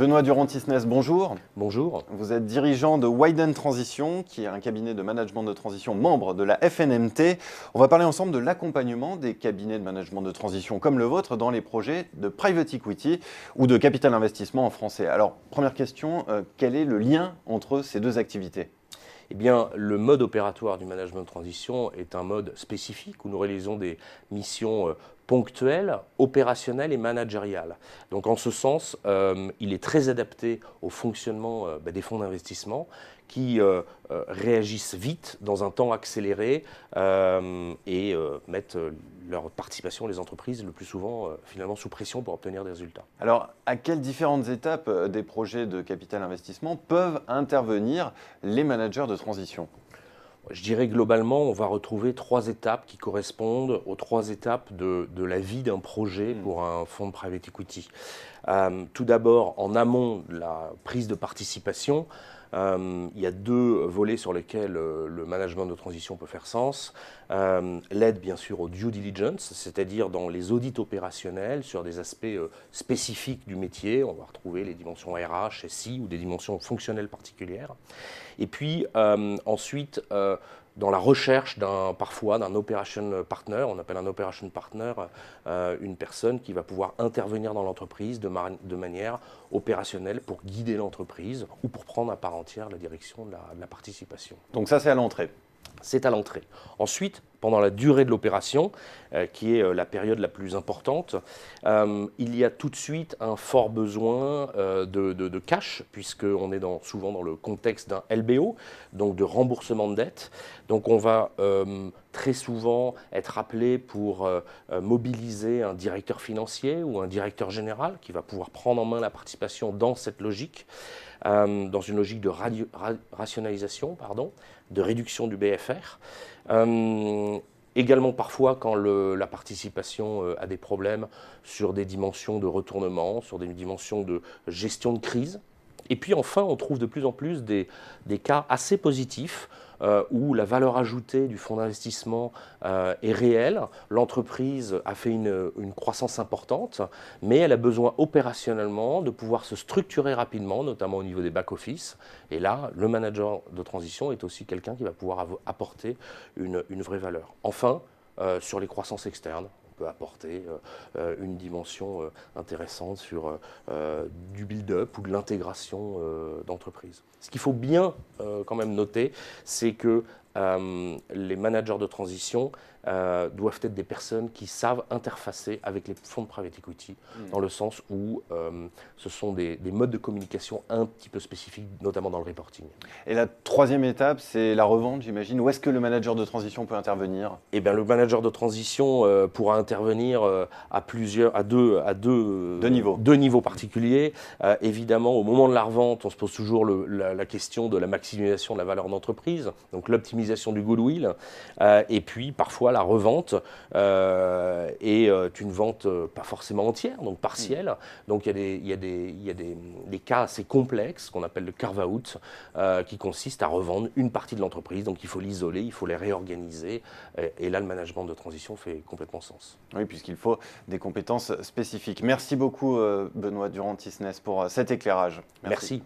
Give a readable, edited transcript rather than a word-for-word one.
Benoît Durand-Tisnès, bonjour. Bonjour. Vous êtes dirigeant de Widen Transition, qui est un cabinet de management de transition membre de la FNMT. On va parler ensemble de l'accompagnement des cabinets de management de transition comme le vôtre dans les projets de private equity ou de capital investissement en français. Alors, première question, quel est le lien entre ces deux activités ? Eh bien, le mode opératoire du management de transition est un mode spécifique où nous réalisons des missions ponctuelles, opérationnelles et managériales. Donc en ce sens, il est très adapté au fonctionnement des fonds d'investissement qui réagissent vite dans un temps accéléré et mettent leur participation, les entreprises, le plus souvent finalement sous pression pour obtenir des résultats. Alors, à quelles différentes étapes des projets de capital investissement peuvent intervenir les managers de transition ? Je dirais globalement, on va retrouver trois étapes qui correspondent aux trois étapes de la vie d'un projet pour un fonds de private equity. Tout d'abord, en amont de la prise de participation, il y a deux volets sur lesquels le management de transition peut faire sens. L'aide bien sûr au due diligence, c'est-à-dire dans les audits opérationnels sur des aspects spécifiques du métier. On va retrouver les dimensions RH, SI ou des dimensions fonctionnelles particulières. Et puis ensuite, dans la recherche parfois d'un operation partner, on appelle un operation partner une personne qui va pouvoir intervenir dans l'entreprise de manière opérationnelle pour guider l'entreprise ou pour prendre à part entière la direction de la participation. Donc ça, c'est à l'entrée. C'est à l'entrée. Ensuite, pendant la durée de l'opération, qui est la période la plus importante, il y a tout de suite un fort besoin de cash, puisqu'on est souvent dans le contexte d'un LBO, donc de remboursement de dette. Donc on va très souvent être appelé pour mobiliser un directeur financier ou un directeur général qui va pouvoir prendre en main la participation dans cette logique. Dans une logique de rationalisation, de réduction du BFR. Également parfois quand la participation a des problèmes sur des dimensions de retournement, sur des dimensions de gestion de crise. Et puis enfin, on trouve de plus en plus des cas assez positifs où la valeur ajoutée du fonds d'investissement est réelle. L'entreprise a fait une croissance importante, mais elle a besoin opérationnellement de pouvoir se structurer rapidement, notamment au niveau des back-office. Et là, le manager de transition est aussi quelqu'un qui va pouvoir apporter une vraie valeur. Enfin, sur les croissances externes, peut apporter une dimension intéressante sur du build-up ou de l'intégration d'entreprise. Ce qu'il faut bien quand même noter, c'est que les managers de transition doivent être des personnes qui savent interfacer avec les fonds de private equity, dans le sens où ce sont des modes de communication un petit peu spécifiques, notamment dans le reporting. Et la troisième étape, c'est la revente, j'imagine. Où est-ce que le manager de transition peut intervenir ? Eh bien, le manager de transition pourra intervenir à deux niveaux particuliers. Évidemment, au moment de la revente, on se pose toujours la question de la maximisation de la valeur d'entreprise, donc l'optimisation du goodwill. Et puis, parfois, la revente est une vente pas forcément entière, donc partielle. Donc, il y a des cas assez complexes qu'on appelle le carve-out, qui consiste à revendre une partie de l'entreprise. Donc, il faut l'isoler, il faut les réorganiser. Et là, le management de transition fait complètement sens. Oui, puisqu'il faut des compétences spécifiques. Merci beaucoup, Benoît Durand-Tisnès, pour cet éclairage. Merci.